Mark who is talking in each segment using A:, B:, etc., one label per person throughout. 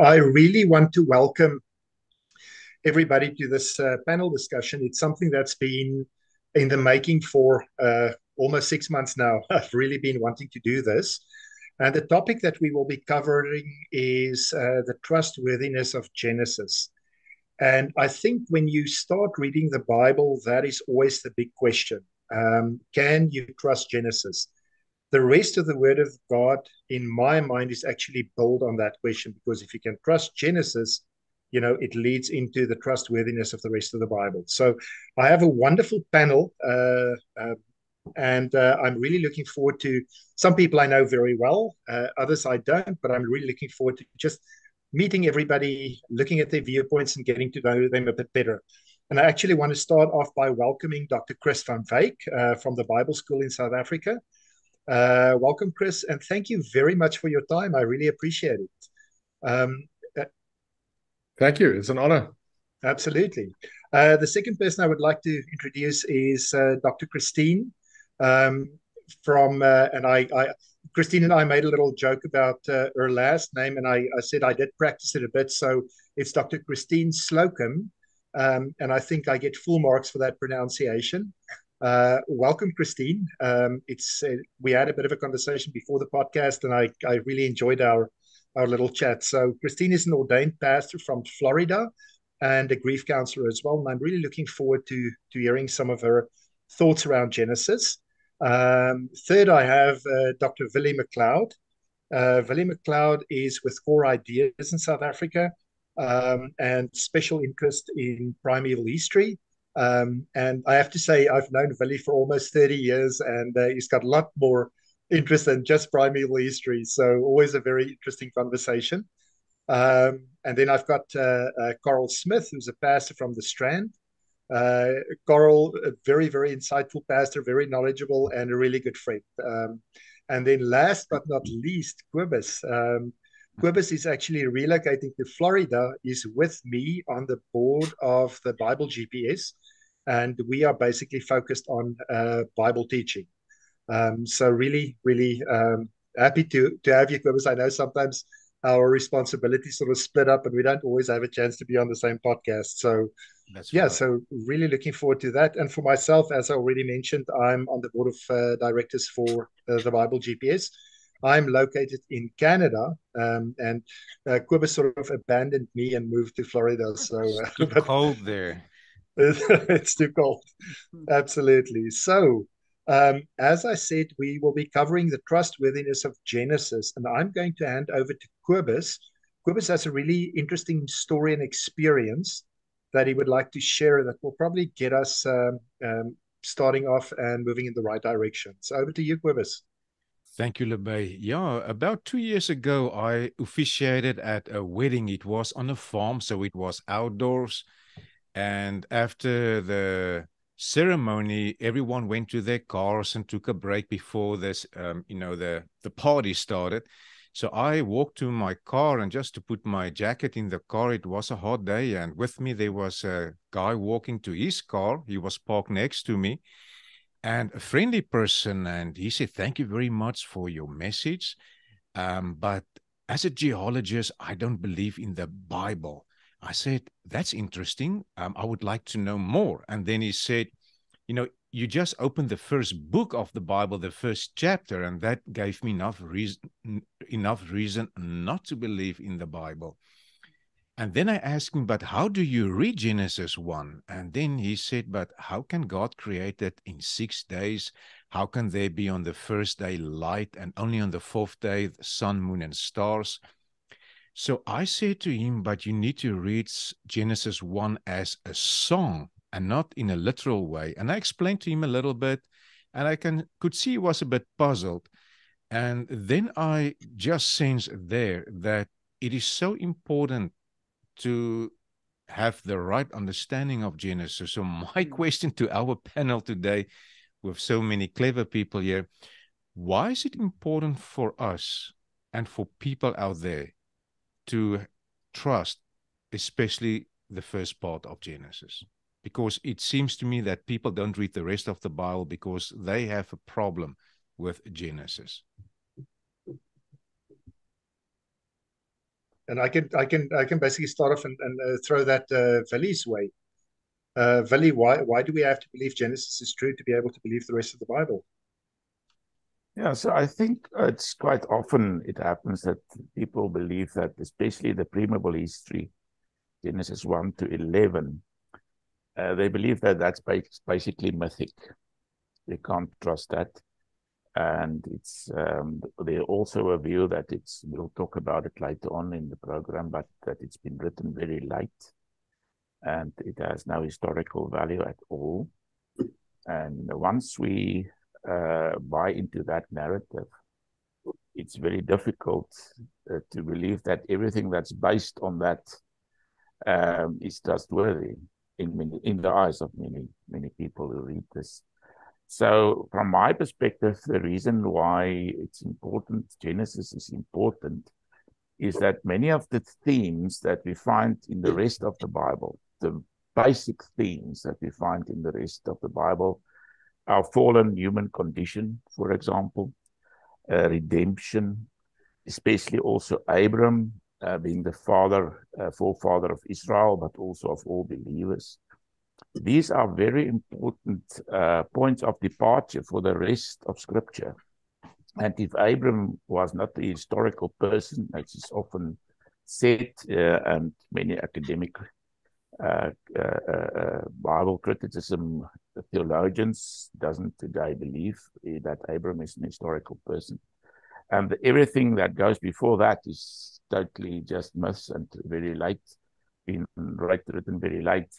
A: I really want to welcome everybody to this panel discussion. It's something that's been in the making for almost 6 months now. I've really been wanting to do this. And the topic that we will be covering is the trustworthiness of Genesis. And I think when you start reading the Bible, that is always the big question. Can you trust Genesis? The rest of the Word of God, in my mind, is actually built on that question, because if you can trust Genesis, it leads into the trustworthiness of the rest of the Bible. So I have a wonderful panel, and I'm really looking forward to some people I know very well, others I don't, but I'm really looking forward to just meeting everybody, looking at their viewpoints and getting to know them a bit better. And I actually want to start off by welcoming Dr. Chris van Wyk from the Bible School in South Africa. Welcome, Chris, and thank you very much for your time. I really appreciate it.
B: Thank you. It's an honor.
A: Absolutely. The second person I would like to introduce is Dr. Christine Christine and I made a little joke about her last name, and I said I did practice it a bit. So it's Dr. Christine Slocum, and I think I get full marks for that pronunciation. Welcome, Christine. We had a bit of a conversation before the podcast, and I really enjoyed our little chat. So Christine is an ordained pastor from Florida and a grief counselor as well. And I'm really looking forward to hearing some of her thoughts around Genesis. Third, I have Dr. Willie McLeod. Willie McLeod is with Core Ideas in South Africa, and special interest in primeval history. And I have to say, I've known Willie for almost 30 years, and he's got a lot more interest than just primeval history. So always a very interesting conversation. And then I've got Coral Smith, who's a pastor from the Strand. Coral, a very, very insightful pastor, very knowledgeable, and a really good friend. And then last but not least, Quibus. Quibus is actually relocating to Florida, is with me on the board of the Bible GPS, and we are basically focused on Bible teaching. So really, really happy to have you, Quibus. I know sometimes our responsibilities sort of split up and we don't always have a chance to be on the same podcast. So
C: That's
A: yeah,
C: right.
A: so really looking forward to that. And for myself, as I already mentioned, I'm on the board of directors for the Bible GPS. I'm located in Canada, and Quibus sort of abandoned me and moved to Florida. So
C: It's too
A: but
C: cold there.
A: it's too cold. Absolutely. So, as I said, we will be covering the trustworthiness of Genesis, and I'm going to hand over to Quibus. Quibus has a really interesting story and experience that he would like to share that will probably get us starting off and moving in the right direction. So, over to you, Quibus.
C: Thank you, Lebay. Yeah, about 2 years ago, I officiated at a wedding. It was on a farm, so it was outdoors. And after the ceremony, everyone went to their cars and took a break before this, the party started. So I walked to my car, and just to put my jacket in the car, it was a hot day. And with me, there was a guy walking to his car. He was parked next to me, and a friendly person. And he said, "Thank you very much for your message. But as a geologist, I don't believe in the Bible." I said, "That's interesting. I would like to know more." And then he said, "You just opened the first book of the Bible, the first chapter, and that gave me enough reason not to believe in the Bible." And then I asked him, "But how do you read Genesis 1? And then he said, "But how can God create it in 6 days? How can there be on the first day light, and only on the fourth day the sun, moon, and stars?" So I said to him, "But you need to read Genesis 1 as a song and not in a literal way." And I explained to him a little bit, and I could see he was a bit puzzled. And then I just sensed there that it is so important to have the right understanding of Genesis. So my question to our panel today, with so many clever people here, why is it important for us and for people out there to trust, especially the first part of Genesis? Because it seems to me that people don't read the rest of the Bible because they have a problem with Genesis.
A: And I can basically start off and throw that Vili's way. Vili, why do we have to believe Genesis is true to be able to believe the rest of the Bible?
B: Yeah, so I think it's quite often it happens that people believe that, especially the pre-Bible history, Genesis 1 to 11, they believe that that's basically mythic. They can't trust that. And it's they also a view that we'll talk about it later on in the program, but that it's been written very late and it has no historical value at all. And once we buy into that narrative, it's very difficult to believe that everything that's based on that is trustworthy in the eyes of many people who read this. So from my perspective, the reason why it's important, Genesis is important, is that many of the themes that we find in the rest of the Bible, the basic themes that we find in the rest of the Bible, our fallen human condition, for example, redemption, especially also Abram being the forefather of Israel, but also of all believers. These are very important points of departure for the rest of Scripture. And if Abram was not a historical person, as is often said, and many academic Bible criticism theologians doesn't today believe that Abram is an historical person. And everything that goes before that is totally just myths and very late, been written very late.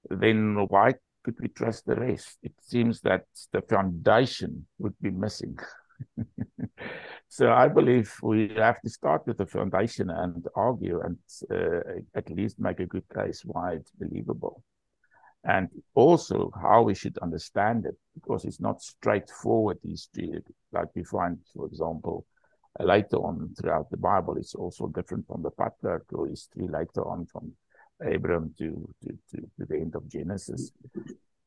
B: Then why could we trust the rest? It seems that the foundation would be missing. So I believe we have to start with the foundation and argue and at least make a good case why it's believable. And also how we should understand it, because it's not straightforward history like we find, for example, later on throughout the Bible. It's also different from the patriarchal history later on from Abram to the end of Genesis.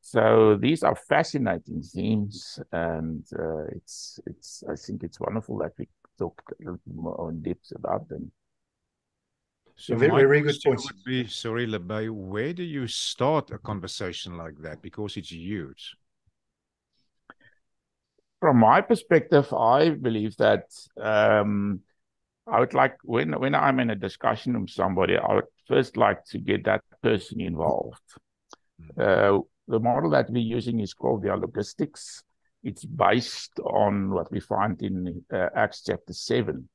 B: So these are fascinating themes, and I think it's wonderful that we talk a little more in depth about them.
C: So
A: very,
C: my
A: very good
C: question
A: points.
C: would be, sorry, Lebay, where do you start a conversation like that? Because it's huge.
B: From my perspective, I believe that I would like, when I'm in a discussion with somebody, I would first like to get that person involved. The model that we're using is called dialogistics. It's based on what we find in Acts chapter 7,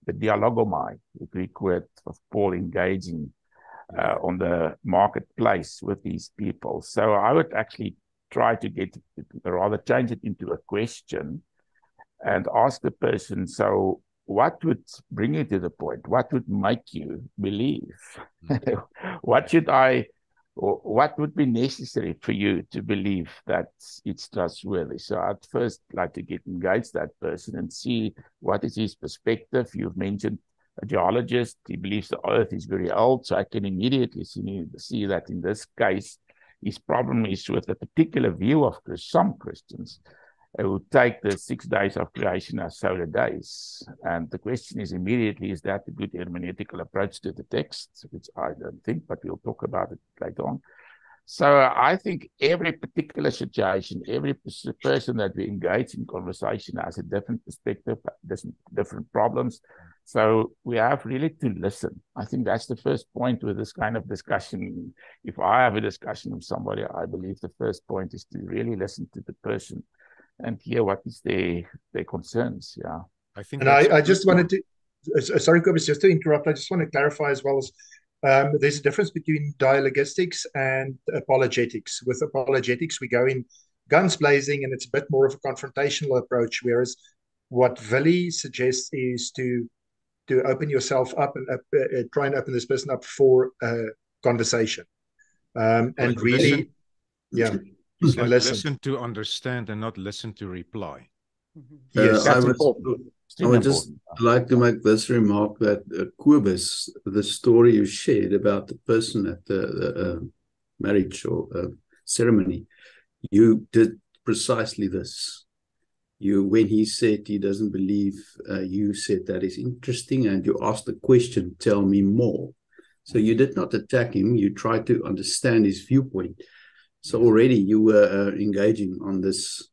B: the dialogomai, the Greek word of Paul engaging on the marketplace with these people. So I would actually try to rather change it into a question and ask the person, so what would bring you to the point? What would make you believe? What would be necessary for you to believe that it's trustworthy? So I'd first like to engage that person and see what is his perspective. You've mentioned a geologist. He believes the earth is very old. So I can immediately see that in this case, his problem is with a particular view of some Christians who take the 6 days of creation as solar days. And the question is immediately, is that a good hermeneutical approach to the text? Which I don't think, but we'll talk about it later on. So I think every particular situation, every person that we engage in conversation has a different perspective, different problems. So we have really to listen. I think that's the first point with this kind of discussion. If I have a discussion with somebody, I believe the first point is to really listen to the person and hear what is their concerns. Yeah,
C: I think.
A: And I just wanted to, sorry, Kobus, just to interrupt. I just want to clarify as well as there's a difference between dialogistics and apologetics. With apologetics, we go in guns blazing, and it's a bit more of a confrontational approach. Whereas what Vili suggests is to open yourself up and try and open this person up for conversation, and really, yeah.
C: It's like listen to understand and not listen to reply.
A: Yes,
D: I would just like to make this remark that Kobus, the story you shared about the person at the marriage or ceremony, you did precisely this. when he said he doesn't believe, you said that is interesting, and you asked the question, tell me more. So you did not attack him, you tried to understand his viewpoint. So already you were engaging on this,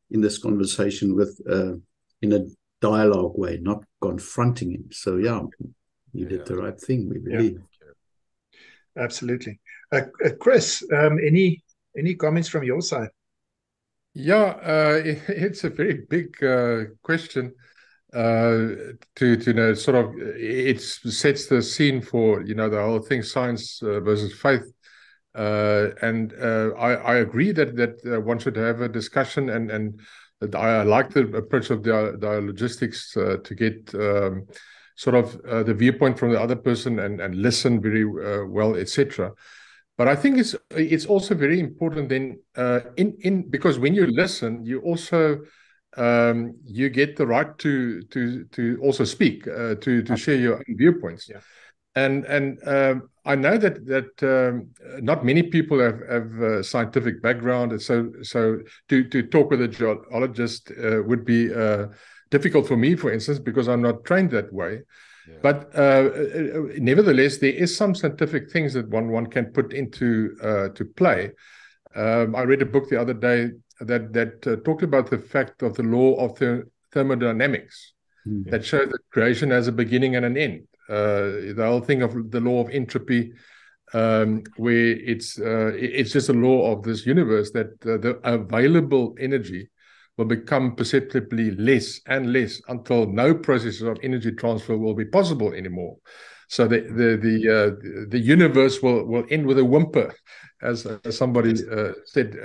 D: in this conversation with, in a dialogue way, not confronting him. So yeah, you did the right thing, we believe.
A: Yeah. Absolutely. Chris, any comments from your side?
E: Yeah, it's a very big question. To know, sort of, it sets the scene for, you know, the whole thing, science versus faith. And I agree that one should have a discussion, and I like the approach of dialogistics to get sort of the viewpoint from the other person and listen very well, etc. But I think it's also very important then, because when you listen, you also you get the right to also speak, to share your own viewpoints. Yeah. And I know that not many people have scientific background, and so to talk with a geologist would be difficult for me, for instance, because I'm not trained that way. Yeah. But nevertheless, there is some scientific things that one can put into to play. I read a book the other day that talked about the fact of the law of thermodynamics, that showed that creation has a beginning and an end. The whole thing of the law of entropy, where it's just a law of this universe that the available energy will become perceptibly less and less until no processes of energy transfer will be possible anymore. So the universe will end with a whimper, as somebody said.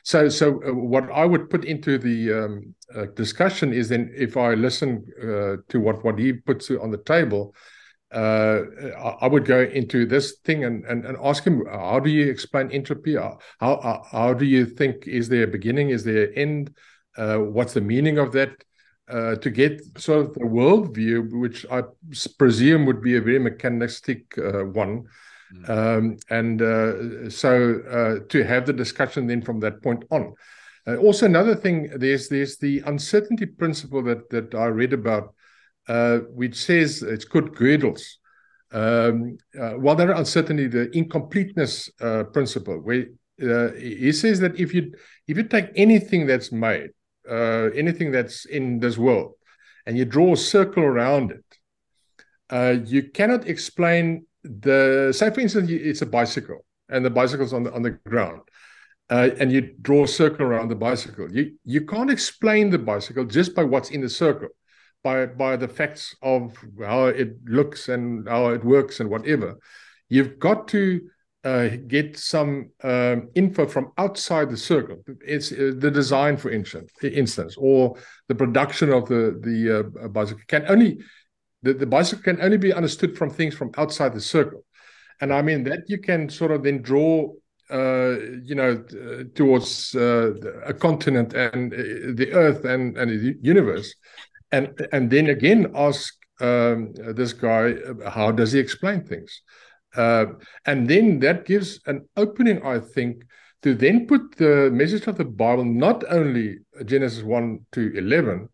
E: So what I would put into the discussion is, then if I listen to what he puts on the table, I would go into this thing and ask him, how do you explain entropy? How do you think, is there a beginning? Is there an end? What's the meaning of that? To get sort of the worldview, which I presume would be a very mechanistic one. So to have the discussion then from that point on. Also, another thing, there's the uncertainty principle that I read about, which says it's called Gödel's. While there are uncertainty, the incompleteness principle, where he says that if you take anything that's made, anything that's in this world, and you draw a circle around it, you cannot explain say for instance, it's a bicycle, and the bicycle's on the ground, and you draw a circle around the bicycle. You can't explain the bicycle just by what's in the circle, by the facts of how it looks and how it works and whatever. You've got to get some info from outside the circle. It's the design, for instance, or the production of the bicycle can only, the bicycle can only be understood from things from outside the circle. And I mean that you can sort of then draw, towards a continent and the earth and the universe, and then again ask this guy, how does he explain things? And then that gives an opening, I think, to then put the message of the Bible, not only Genesis 1 to 11,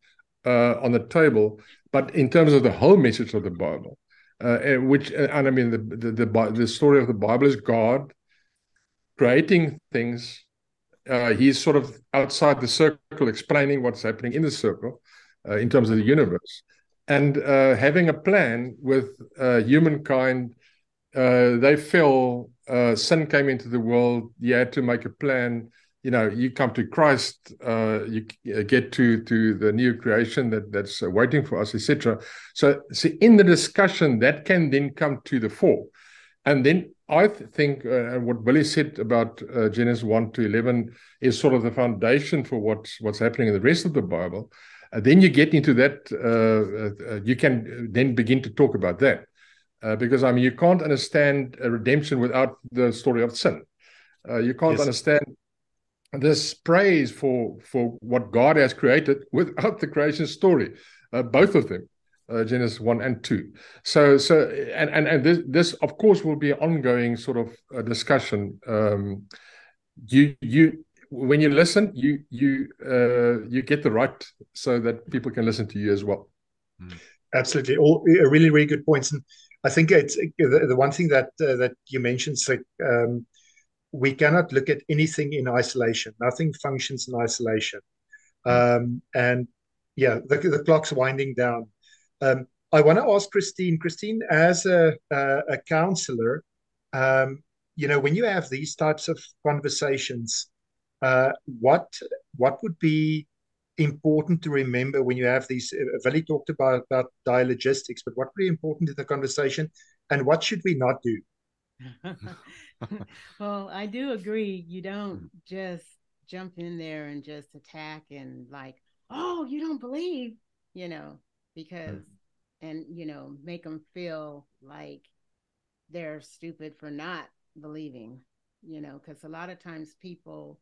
E: on the table, but in terms of the whole message of the Bible, which, and I mean, the story of the Bible is God creating things. He's sort of outside the circle, explaining what's happening in the circle, in terms of the universe, and having a plan with humankind. They fell, sin came into the world. You had to make a plan. You come to Christ, you get to the new creation that's waiting for us, etc. So in the discussion, that can then come to the fore. And then I think what Billy said about Genesis 1 to 11 is sort of the foundation for what's happening in the rest of the Bible. Then you get into that, you can then begin to talk about that. Because, I mean, you can't understand redemption without the story of sin. You can't understand this praise for what God has created without the creation story. Both of them, Genesis 1 and 2. So and this of course will be an ongoing sort of discussion. when you listen, you get the right so that people can listen to you as well.
A: Absolutely, all really, really good points. And I think it's the one thing that that you mentioned, so, we cannot look at anything in isolation. Nothing functions in isolation. And yeah, the clock's winding down. I want to ask Christine. Christine, as a counselor, when you have these types of conversations, what would be important to remember when you have these? Vali talked about dialogistics, but what would be important in the conversation, and what should we not do?
F: Well, I do agree. You don't just jump in there and just attack and like, oh, you don't believe, because, and, make them feel like they're stupid for not believing, because a lot of times people,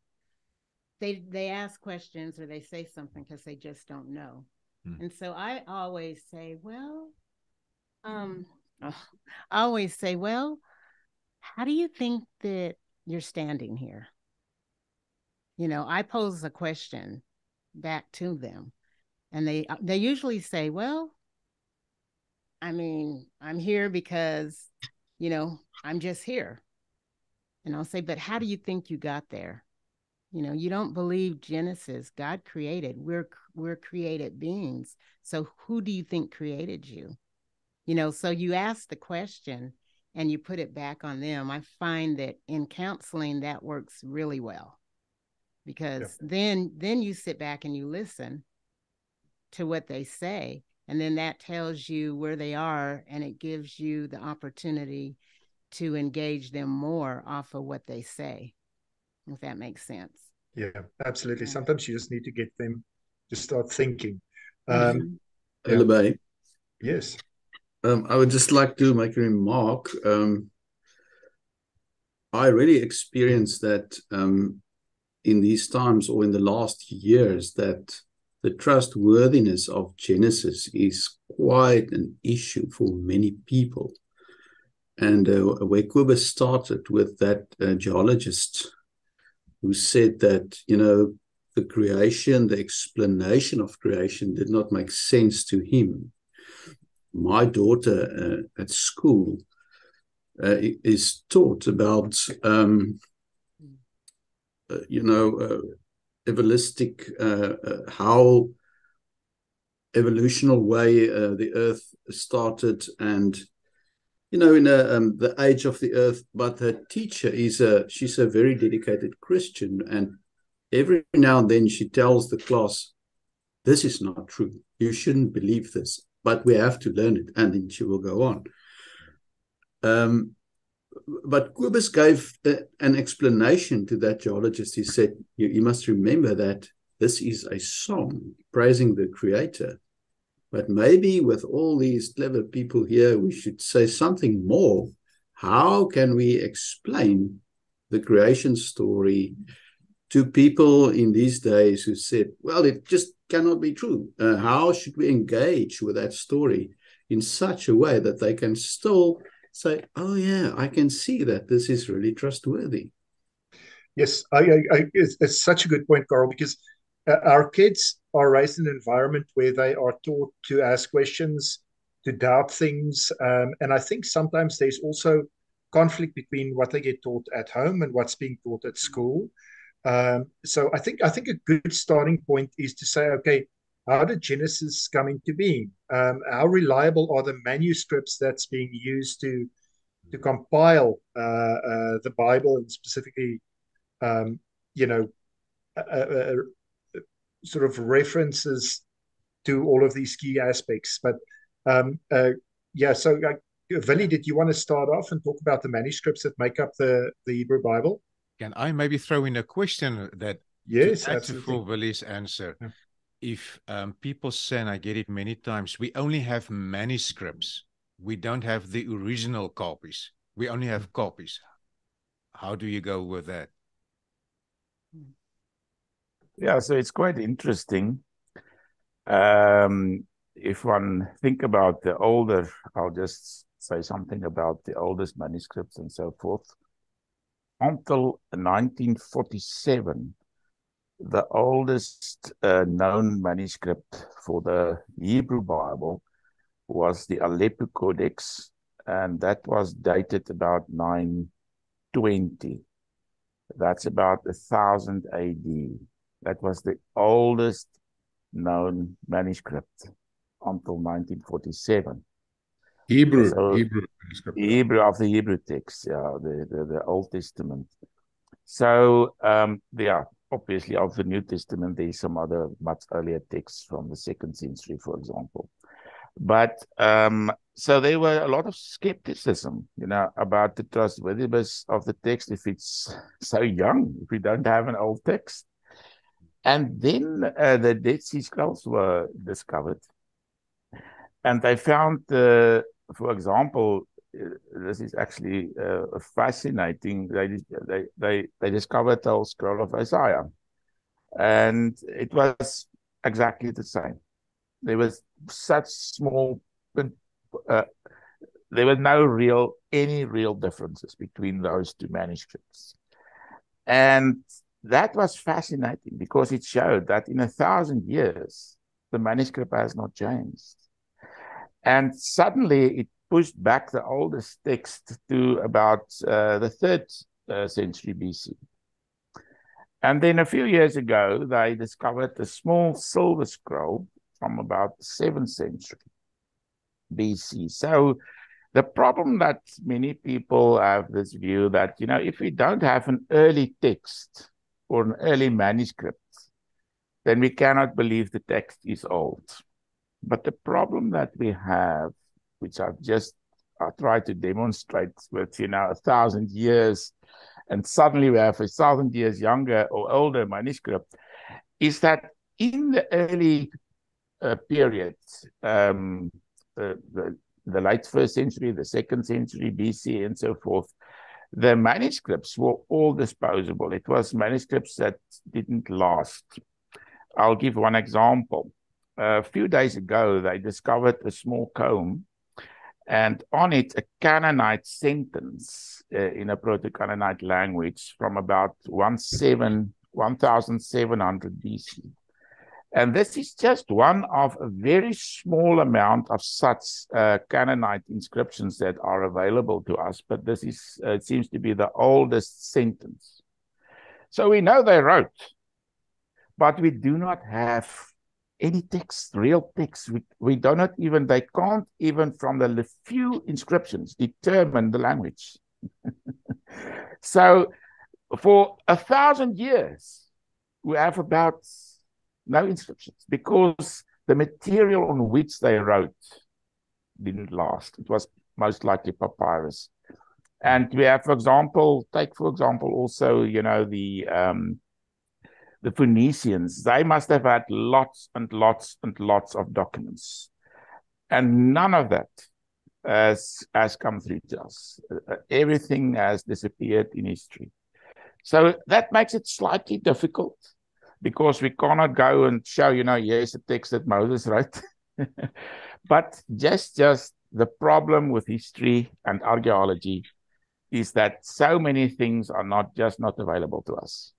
F: they ask questions or they say something because they just don't know. And so I always say, well, how do you think that you're standing here? I pose a question back to them, and they usually say, well, I mean, I'm here because, I'm just here. And I'll say, but how do you think you got there? You don't believe Genesis. God created. We're created beings. So who do you think created you? So you ask the question and you put it back on them. I find that in counseling, that works really well, because then you sit back and you listen to what they say, and then that tells you where they are, and it gives you the opportunity to engage them more off of what they say, if that makes sense.
A: Yeah, absolutely. Sometimes you just need to get them to start thinking. Yes.
D: I would just like to make a remark. I really experienced that in these times, or in the last years, that the trustworthiness of Genesis is quite an issue for many people. And where Kobus started with that geologist who said that, the creation, the explanation of creation did not make sense to him. My daughter at school is taught about, evolutionistic, how evolutional way the earth started, and in the age of the earth. But her teacher she's a very dedicated Christian, and every now and then she tells the class, this is not true, you shouldn't believe this, but we have to learn it, and then she will go on. But Kobus gave an explanation to that geologist. He said, you must remember that this is a song praising the Creator. But maybe with all these clever people here, we should say something more. How can we explain the creation story to people in these days who said, well, it just cannot be true? How should we engage with that story in such a way that they can still say, oh yeah, I can see that this is really trustworthy?
A: Yes, it's such a good point, Carl, because our kids are raised in an environment where they are taught to ask questions, to doubt things, and I think sometimes there's also conflict between what they get taught at home and what's being taught at school. So I think a good starting point is to say, okay, how did Genesis come into being? How reliable are the manuscripts that's being used to compile the Bible, and specifically, sort of references to all of these key aspects. But so Vili, did you want to start off and talk about the manuscripts that make up the Hebrew Bible?
C: Can I maybe throw in a question that
A: yes,
C: absolutely for Vili's answer? Yeah. If people say, and I get it many times, we only have manuscripts, we don't have the original copies, we only have copies. How do you go with that?
B: Yeah, so it's quite interesting. If one think about the older, I'll just say something about the oldest manuscripts and so forth. Until 1947, the oldest known manuscript for the Hebrew Bible was the Aleppo Codex, and that was dated about 920. That's about 1000 AD. That was the oldest known manuscript until 1947.
E: Hebrew manuscript.
B: Hebrew of the Hebrew text, yeah, the Old Testament. So, yeah, obviously of the New Testament, there's some other much earlier texts from the 2nd century, for example. But so there were a lot of skepticism, about the trustworthiness of the text if it's so young, if we don't have an old text. And then the Dead Sea Scrolls were discovered. And they found, for example, this is actually fascinating. They discovered the whole scroll of Isaiah. And it was exactly the same. There was such small, there were any real differences between those two manuscripts. And that was fascinating because it showed that in 1,000 years, the manuscript has not changed. And suddenly it pushed back the oldest text to about the 3rd century BC. And then a few years ago, they discovered a small silver scroll from about the 7th century BC. So the problem that many people have this view that, if we don't have an early text or an early manuscript, then we cannot believe the text is old. But the problem that we have, which I try to demonstrate with, 1,000 years, and suddenly we have 1,000 years younger or older manuscript, is that in the early period, the late 1st century, the 2nd century BC, and so forth, the manuscripts were all disposable. It was manuscripts that didn't last. I'll give one example. A few days ago, they discovered a small comb, and on it, a Canaanite sentence in a Proto-Canaanite language from about 1700 BC. And this is just one of a very small amount of such Canaanite inscriptions that are available to us, but this is, it seems to be the oldest sentence. So we know they wrote, but we do not have any text, real text. They can't even from the few inscriptions determine the language. So for 1,000 years, we have about no inscriptions because the material on which they wrote didn't last. It was most likely papyrus. And we have, take for example, also, the Phoenicians. They must have had lots and lots and lots of documents. And none of that has come through to us. Everything has disappeared in history. So that makes it slightly difficult because we cannot go and show, here's a text that Moses wrote. But just the problem with history and archaeology is that so many things are not available to us.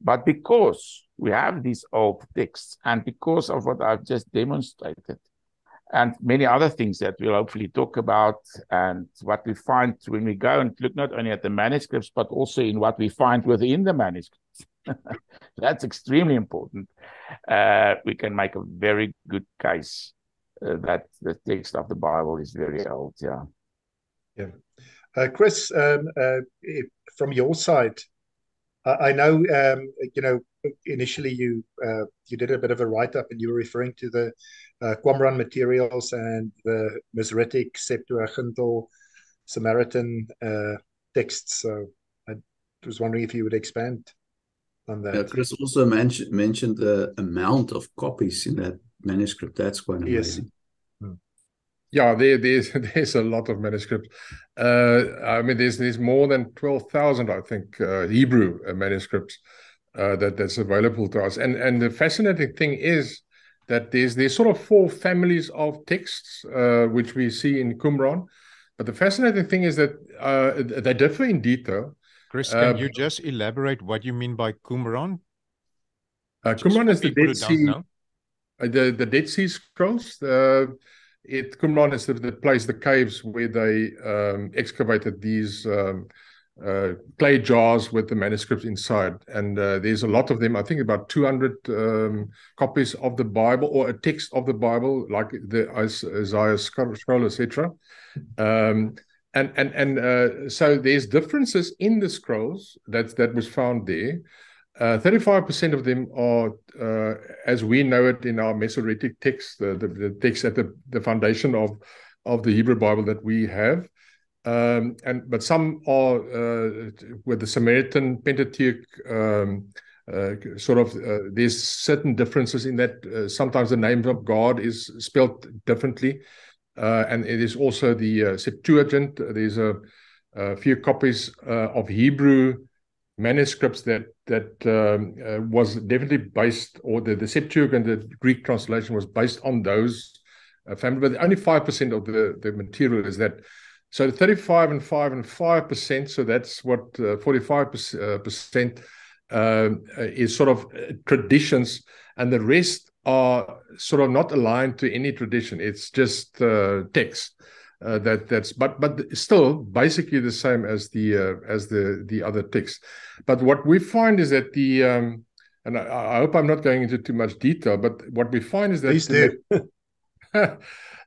B: But because we have these old texts and because of what I've just demonstrated and many other things that we'll hopefully talk about and what we find when we go and look not only at the manuscripts, but also in what we find within the manuscripts. That's extremely important. We can make a very good case that the text of the Bible is very old. Yeah.
A: Yeah. Chris, from your side, I know, initially you did a bit of a write-up and you were referring to the Qumran materials and the Masoretic, Septuagintal, Samaritan texts. So I was wondering if you would expand on that.
D: Yeah, Chris also mentioned the amount of copies in that manuscript. That's quite amazing.
A: Yes.
E: Yeah, there's a lot of manuscripts. There's more than 12,000, I think, Hebrew manuscripts that's available to us. And the fascinating thing is that there's sort of 4 families of texts which we see in Qumran. But the fascinating thing is that they differ in detail.
C: Chris, can you just elaborate what you mean by Qumran?
E: Qumran is the
C: people
E: Dead
C: who don't
E: Sea,
C: know.
E: the Dead Sea Scrolls. Qumran is the place, the caves where they excavated these clay jars with the manuscripts inside, and there's a lot of them. I think about 200 copies of the Bible, or a text of the Bible, like the Isaiah scroll, etc. So there's differences in the scrolls that was found there. 35% of them are, as we know it in our Masoretic text, the text at the foundation of the Hebrew Bible that we have. But some are with the Samaritan Pentateuch. There's certain differences in that. Sometimes the name of God is spelled differently, and it is also the Septuagint. There's a few copies of Hebrew manuscripts that was definitely based, or the Septuagint, the Greek translation, was based on those family. But only 5% of the material is that. So 35 and 5%, so that's what 45% is sort of traditions, and the rest are sort of not aligned to any tradition. It's just text but still basically the same as the other text. But what we find is that and I hope I'm not going into too much detail, but what we find is that
A: Please do.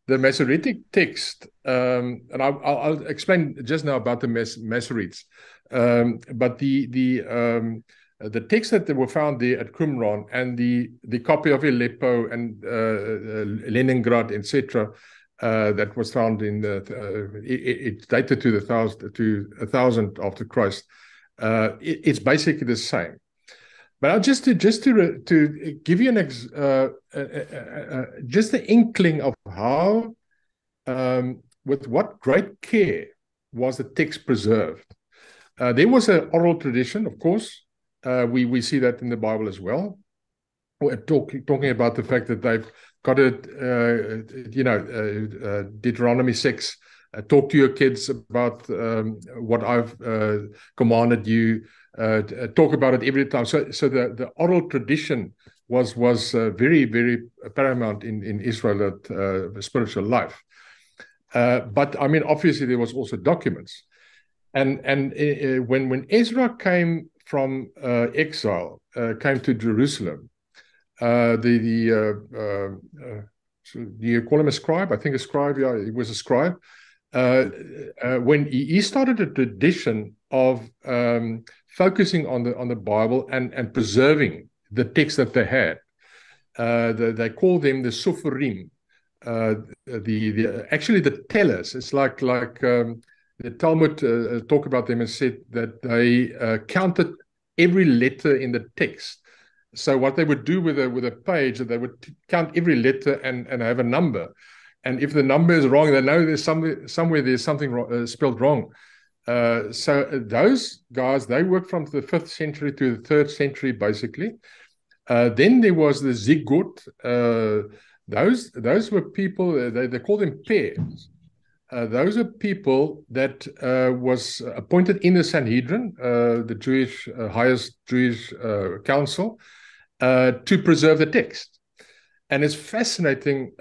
E: the Masoretic text, and I'll explain just now about the Masoretes, but the texts that were found there at Qumran, and the copy of Aleppo and Leningrad, etc., that was found in it's dated to 1000 after Christ. It's basically the same. But just to give you just the inkling of how, with what great care was the text preserved. There was an oral tradition, of course. We see that in the Bible as well. We're talking about the fact that they've got it, Deuteronomy 6. Talk to your kids about what I've commanded you. Talk about it every time. So the oral tradition was very, very paramount in Israel, spiritual life. But I mean, obviously there was also documents, and when Ezra came from exile, came to Jerusalem, do you call him a scribe? I think a scribe. Yeah, he was a scribe. When he started a tradition of focusing on the Bible and preserving the text that they had. They call them the Soferim. Actually the tellers. It's like the Talmud talk about them and said that they counted every letter in the text. So what they would do with a page, they would count every letter and have a number. And if the number is wrong, they know there's somewhere there's something spelled wrong. So those guys, they worked from the 5th century to the 3rd century, basically. Then there was the Zigot. Those were people, they call them pairs. Those are people that was appointed in the Sanhedrin, the Jewish highest Jewish council, to preserve the text. And it's fascinating,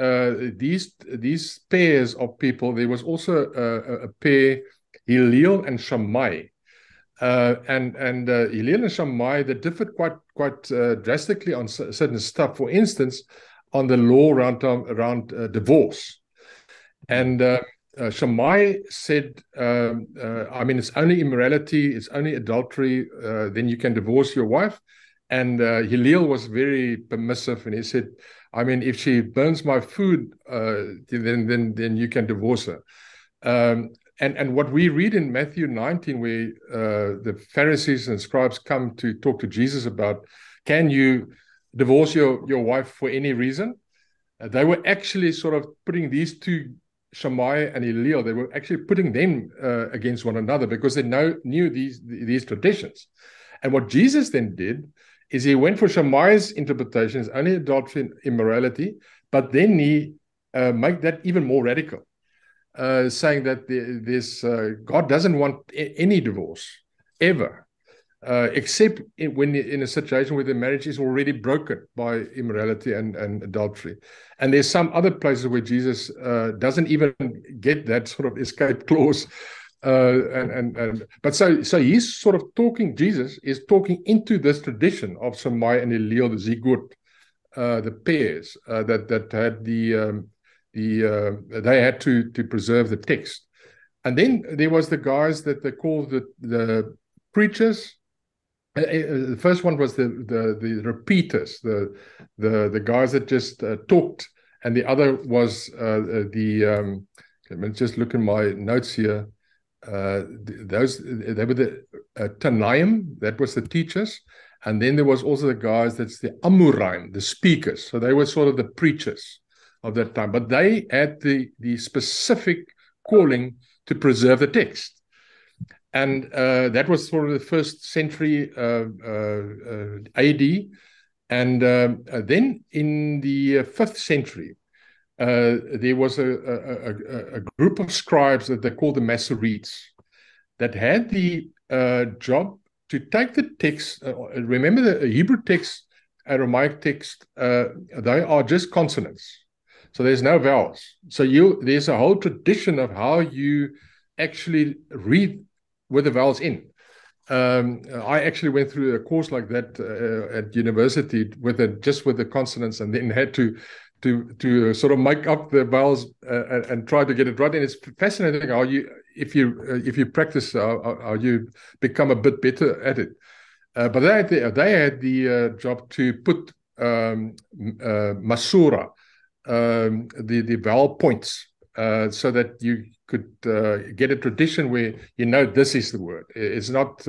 E: these pairs of people. There was also a pair, Hillel and Shammai. And Hillel and Shammai, they differed quite drastically on certain stuff. For instance, on the law around divorce. And Shammai said, I mean, it's only immorality, it's only adultery, then you can divorce your wife. And Hillel was very permissive, and he said, I mean, if she burns my food, then you can divorce her. And what we read in Matthew 19, where the Pharisees and scribes come to talk to Jesus about, can you divorce your wife for any reason? They were actually sort of putting these two, Shammai and Hillel, they were actually putting them against one another because they knew these traditions. And what Jesus then did is he went for Shammai's interpretation, it's only adultery and immorality, but then he made that even more radical, saying that God doesn't want any divorce, ever. except when in a situation where the marriage is already broken by immorality and adultery. And there's some other places where Jesus doesn't even get that sort of escape clause. But so he's sort of talking, Jesus is talking into this tradition of Shammai and Eliel, the Zigut, the pairs that had they had to preserve the text. And then there was the guys that they called the preachers. The first one was the repeaters, the guys that just talked, and the other was let me just look in my notes here. They were the Tanaim, that was the teachers, and then there was also the guys that's the Amuraim, the speakers. So they were sort of the preachers of that time, but they had the specific calling to preserve the text. And that was sort of the 1st century AD. And then in the 5th century, there was a group of scribes that they called the Masoretes that had the job to take the text. Remember, the Hebrew text, Aramaic text, they are just consonants. So there's no vowels. So there's a whole tradition of how you actually read with the vowels in. I actually went through a course like that at university just with the consonants, and then had to sort of make up the vowels and try to get it right. And it's fascinating how if you practice, how you become a bit better at it. But they had the job to put masura, the vowel points, so that you could get a tradition where this is the word. It's not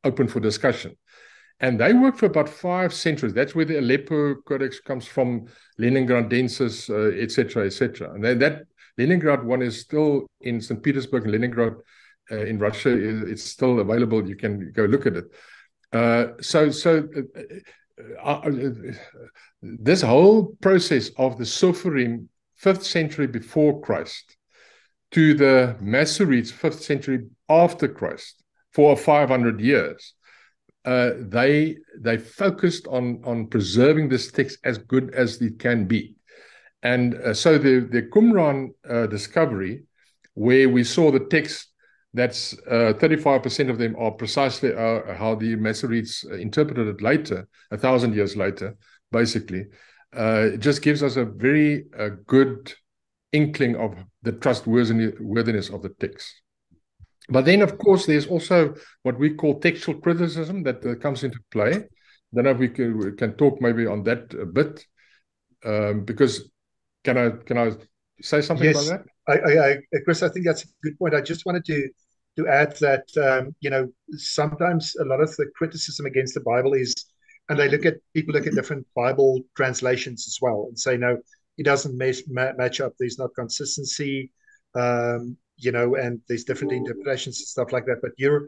E: open for discussion. And they worked for about 5 centuries. That's where the Aleppo Codex comes from, Leningradensis, etc., etc. And that Leningrad one is still in St. Petersburg, and Leningrad in Russia. It's still available. You can go look at it. This whole process of the Sophorim, 5th century before Christ, to the Masoretes, 5th century after Christ, for 500 years, they focused on preserving this text as good as it can be. And so the Qumran discovery, where we saw the text, that's 35% of them are precisely how the Masoretes interpreted it later, 1,000 years later, basically. It just gives us a very good inkling of the trustworthiness of the text. But then, of course, there's also what we call textual criticism that comes into play. I don't know if we can talk maybe on that a bit, because can I say something about
A: that? Chris, I think that's a good point. I just wanted to add that sometimes a lot of the criticism against the Bible is, and people look at different Bible translations as well and say, no, it doesn't match up. There's not consistency, and there's different interpretations and stuff like that. But you're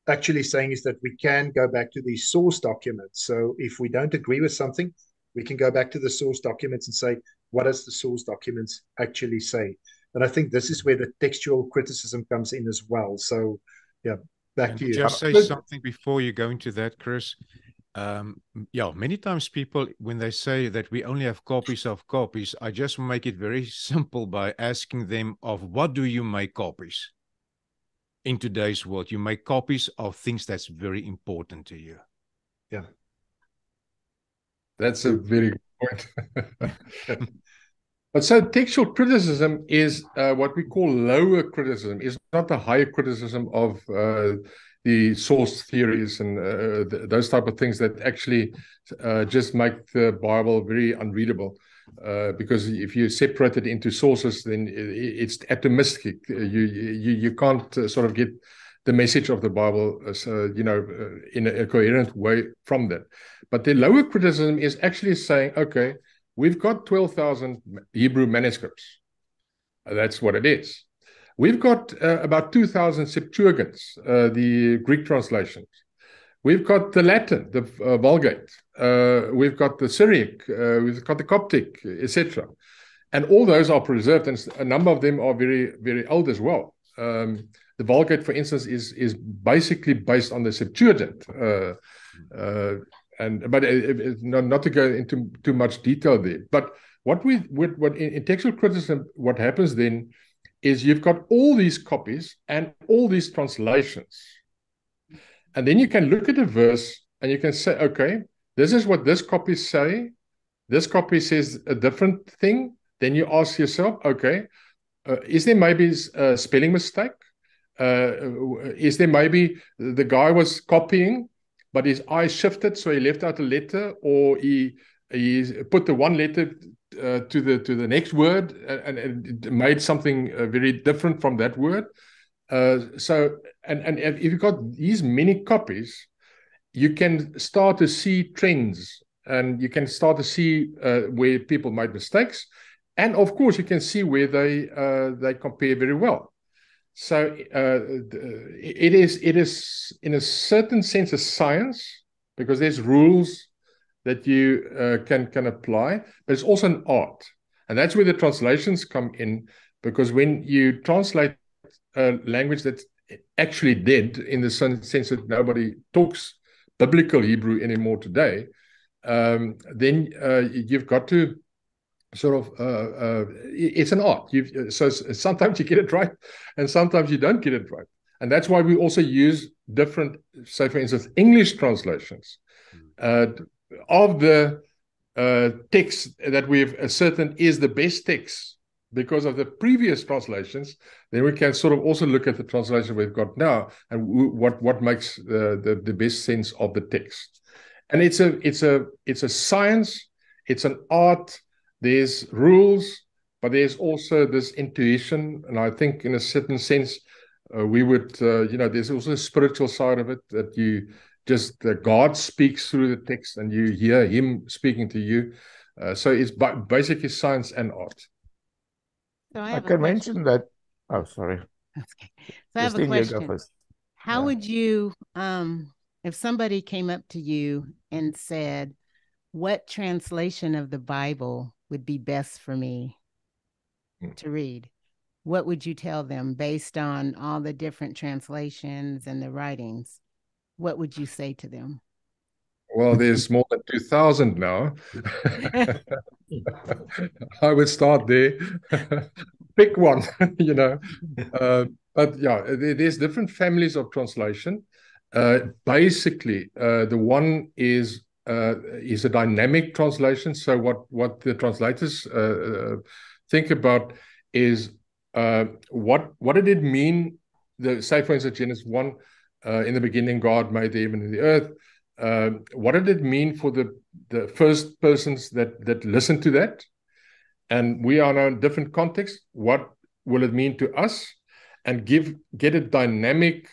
A: actually saying is that we can go back to the source documents. So if we don't agree with something, we can go back to the source documents and say, what does the source documents actually say? And I think this is where the textual criticism comes in as well. So, yeah, back to you.
C: Just say something before you go into that, Chris. Many times people, when they say that we only have copies of copies, I just make it very simple by asking them, of what do you make copies? In today's world, you make copies of things that's very important to you.
A: Yeah.
E: That's a very good point. But so textual criticism is what we call lower criticism. It's not the higher criticism of the source theories and those type of things that actually just make the Bible very unreadable. Because if you separate it into sources, then it's atomistic. You can't sort of get the message of the Bible, in a coherent way from that. But the lower criticism is actually saying, okay, we've got 12,000 Hebrew manuscripts. That's what it is. We've got about 2,000 Septuagints, the Greek translations. We've got the Latin, the Vulgate. We've got the Syriac. We've got the Coptic, etc. And all those are preserved, and a number of them are very, very old as well. the Vulgate, for instance, is basically based on the Septuagint. But not to go into too much detail there. But what in textual criticism, what happens then is you've got all these copies and all these translations, and then you can look at a verse and you can say, okay, this is what this copy say. This copy says a different thing. Then you ask yourself, okay, is there maybe a spelling mistake? Is there maybe the guy was copying, but his eye shifted, so he left out a letter, or he put the one letter to the next word and made something very different from that word. So if you've got these many copies, you can start to see trends, and you can start to see where people made mistakes, and of course you can see where they compare very well. So it is in a certain sense a science, because there's rules that you can apply, but it's also an art, and that's where the translations come in. Because when you translate a language that's actually dead, in the sense that nobody talks biblical Hebrew anymore today, then you've got to sort of it's an art. So sometimes you get it right, and sometimes you don't get it right, and that's why we also use different, say for instance, English translations of the text that we've ascertained is the best text because of the previous translations. Then we can sort of also look at the translation we've got now and what makes the best sense of the text. And it's a science, it's an art. There's rules, but there's also this intuition. And I think in a certain sense, we would, there's also a spiritual side of it, that you just, God speaks through the text and you hear him speaking to you. So it's basically science and art.
F: So
B: I can mention that. Oh, sorry.
F: Okay. So I have a question. How would you, if somebody came up to you and said, what translation of the Bible would be best for me to read? What would you tell them based on all the different translations and the writings? What would you say to them?
E: Well, there's more than 2,000 now. I would start there. Pick one, But yeah, there's different families of translation. Basically, the one is a dynamic translation. So what the translators think about is what did it mean? Say, for instance, Genesis 1, in the beginning, God made the heaven and the earth. What did it mean for the first persons that listened to that? And we are now in different contexts. What will it mean to us? And get a dynamic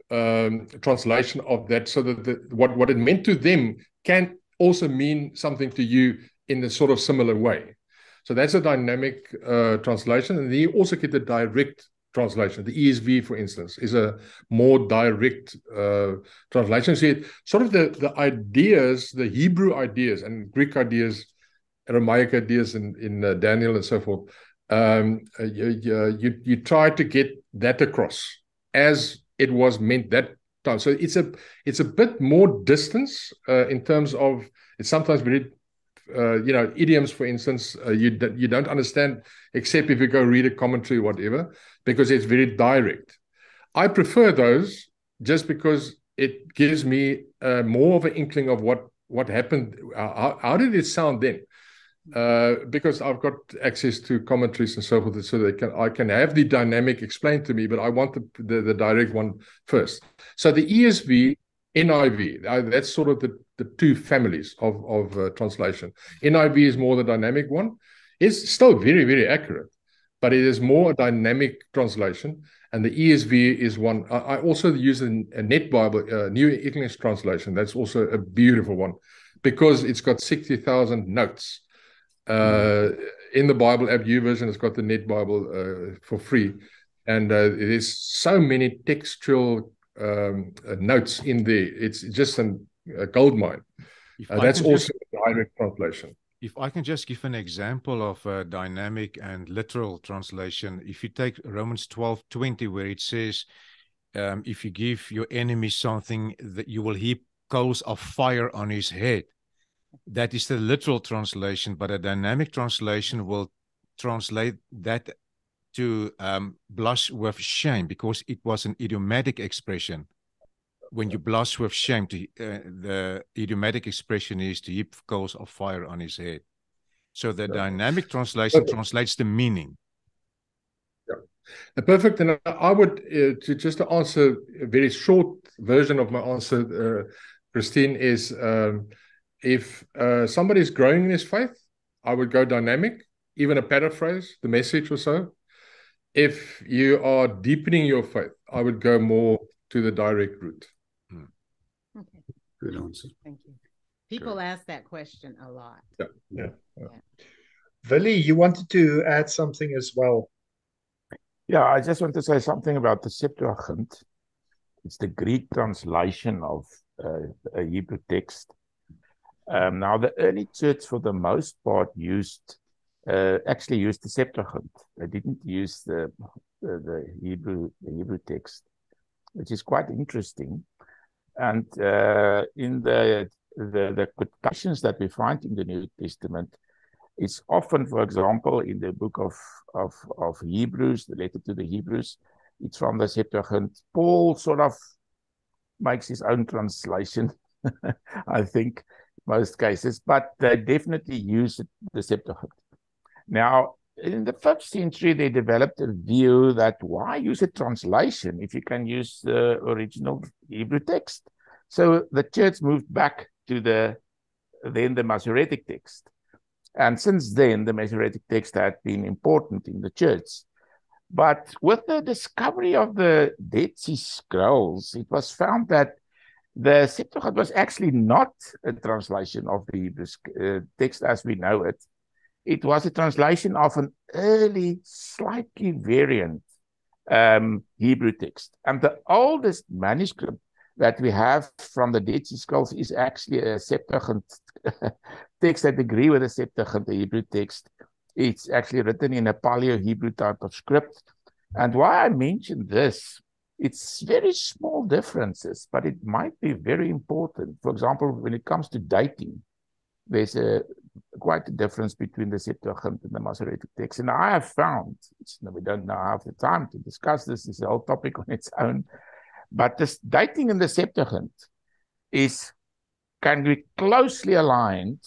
E: translation of that, so that what it meant to them can also mean something to you in a sort of similar way. So that's a dynamic translation. And then you also get the direct translation. The ESV, for instance, is a more direct translation. So sort of the ideas, the Hebrew ideas and Greek ideas, Aramaic ideas in Daniel and so forth, you try to get that across as it was meant that time. So it's a bit more distance in terms of, it's sometimes very idioms, for instance, you don't understand except if you go read a commentary or whatever, because it's very direct. I prefer those just because it gives me more of an inkling of what happened. How did it sound then? Because I've got access to commentaries and so forth, so I can have the dynamic explained to me, but I want the direct one first. So the ESV, NIV, that's sort of the two families of translation. NIV is more the dynamic one. It's still very, very accurate, but it is more a dynamic translation. And the ESV is one. I also use a Net Bible, New English Translation. That's also a beautiful one because it's got 60,000 notes. In the Bible app YouVersion, it's got the Net Bible for free, and there's so many textual notes in there. It's just a gold mine. That's also a direct translation.
C: If I can just give an example of a dynamic and literal translation, if you take Romans 12:20, where it says, if you give your enemy something, that you will heap coals of fire on his head. That is the literal translation, but a dynamic translation will translate that to blush with shame, because it was an idiomatic expression. When you blush with shame, the idiomatic expression is to heap coals of fire on his head. So the dynamic translation translates the meaning.
E: Perfect. And I would, to answer a very short version of my answer, Christine, is if somebody's growing in his faith, I would go dynamic, even a paraphrase, the Message or so. If you are deepening your faith, I would go more to the direct route.
F: Okay.
D: Good answer.
F: Thank you. People ask that question a lot.
E: Yeah.
A: Willie, you wanted to add something as well.
B: Yeah, I just want to say something about the Septuagint. It's the Greek translation of a Hebrew text. Now, the early church, for the most part, actually used the Septuagint. They didn't use the Hebrew text, which is quite interesting. And in the quotations that we find in the New Testament, it's often, for example, in the book of Hebrews, the letter to the Hebrews, it's from the Septuagint. Paul sort of makes his own translation, I think, most cases, but they definitely use the Septuagint. Now, in the 5th century, they developed a view that why use a translation if you can use the original Hebrew text? So the church moved back to the Masoretic text. And since then, the Masoretic text had been important in the church. But with the discovery of the Dead Sea Scrolls, it was found that the Septuagint was actually not a translation of the Hebrew text as we know it. It was a translation of an early, slightly variant Hebrew text. And the oldest manuscript that we have from the Dead Sea Scrolls is actually a Septuagint text that agree with the Septuagint, the Hebrew text. It's actually written in a Paleo-Hebrew type of script. And why I mention this, it's very small differences, but it might be very important. For example, when it comes to dating, there's quite a difference between the Septuagint and the Masoretic text. And I have found, we don't now have the time to discuss this, it's a whole topic on its own, but this dating in the Septuagint can be closely aligned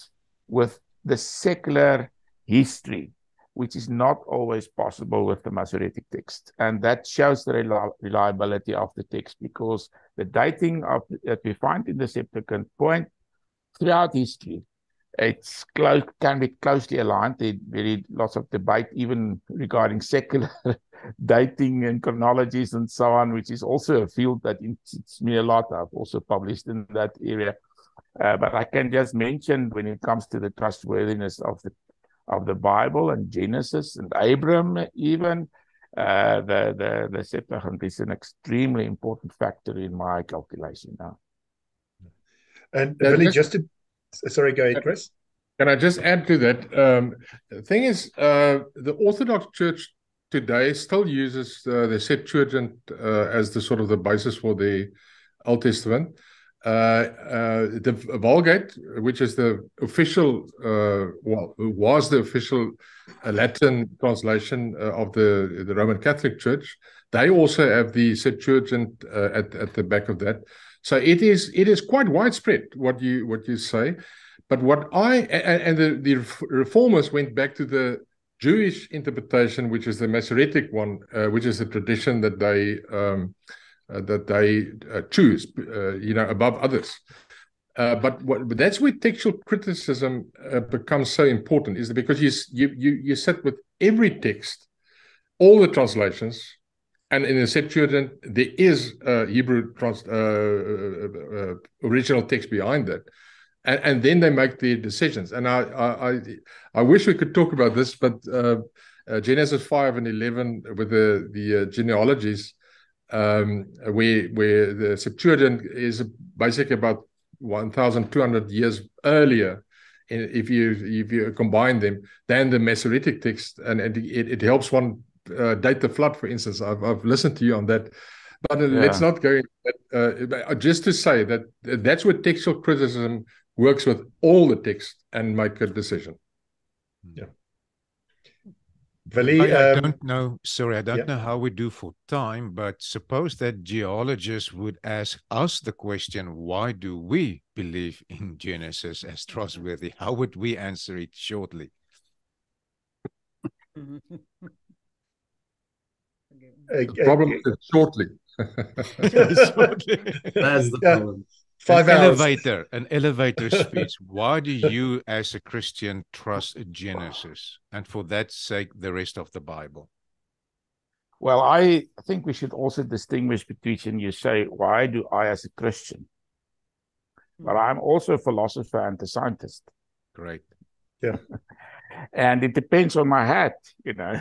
B: with the secular history, which is not always possible with the Masoretic text. And that shows the reliability of the text, because the dating that we find in the Septuagint point throughout history, can be closely aligned. There's very lots of debate even regarding secular dating and chronologies and so on, which is also a field that interests me a lot. I've also published in that area. But I can just mention, when it comes to the trustworthiness of the Bible and Genesis and Abram, even the Septuagint is an extremely important factor in my calculation now.
A: And really, sorry, go ahead, Chris.
E: Can I just add to that? The thing is, the Orthodox Church today still uses the Septuagint as the sort of the basis for the Old Testament. The Vulgate, which is the official, was the official Latin translation of the Roman Catholic Church, they also have the Septuagint at the back of that. So it is quite widespread what you say, but the reformers went back to the Jewish interpretation, which is the Masoretic one, which is the tradition that they choose, above others. But that's where textual criticism becomes so important, is because you sit with every text, all the translations. And in the Septuagint, there is a Hebrew original text behind that, and then they make their decisions. And I wish we could talk about this, but Genesis 5 and 11 with the genealogies, where the Septuagint is basically about 1,200 years earlier if you combine them than the Masoretic text, and it helps one date the flood, for instance. I've listened to you on that, but let's not go into that. Just to say that that's where textual criticism works with all the text and make a decision. Yeah.
A: Willie,
C: I don't know. Sorry, I don't
A: yeah.
C: know how we do for time, but suppose that geologists would ask us the question, why do we believe in Genesis as trustworthy? How would we answer it shortly?
E: The problem is shortly.
D: That's the problem.
A: 5 hours.
C: An elevator speech. Why do you, as a Christian, trust Genesis? And for that sake, the rest of the Bible?
B: Well, I think we should also distinguish between, you say, why do I, as a Christian? But I'm also a philosopher and a scientist.
C: Great.
A: Yeah.
B: And it depends on my hat, you know.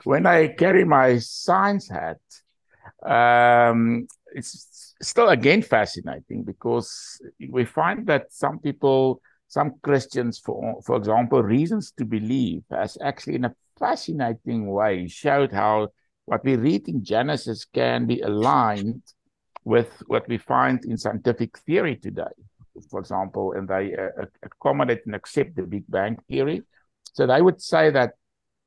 B: When I carry my science hat, it's still again fascinating, because we find that some people, some Christians, for example, reasons to believe, has actually in a fascinating way showed how what we read in Genesis can be aligned with what we find in scientific theory today. For example, and they accommodate and accept the Big Bang theory. So they would say that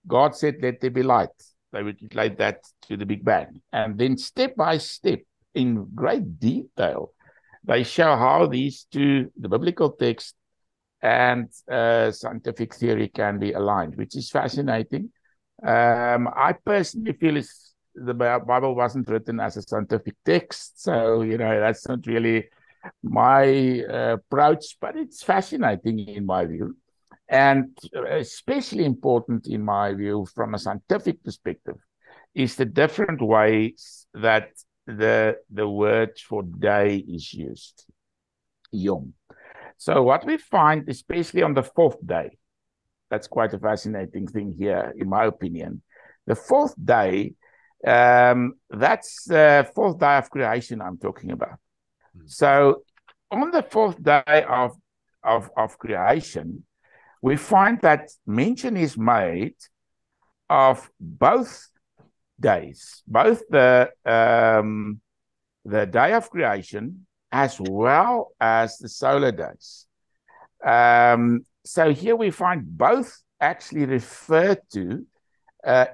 B: God said, let there be light. They would relate that to the Big Bang. And then step by step, in great detail, they show how these two, the biblical text and scientific theory, can be aligned, which is fascinating. I personally feel the Bible wasn't written as a scientific text. So, you know, that's not really my approach, but it's fascinating in my view. And especially important in my view from a scientific perspective is the different ways that the word for day is used. Yom. So what we find, especially on the fourth day, that's quite a fascinating thing here, in my opinion. The fourth day, that's the fourth day of creation I'm talking about. So on the fourth day of creation, we find that mention is made of both days, both the day of creation as well as the solar days. So here we find both actually referred to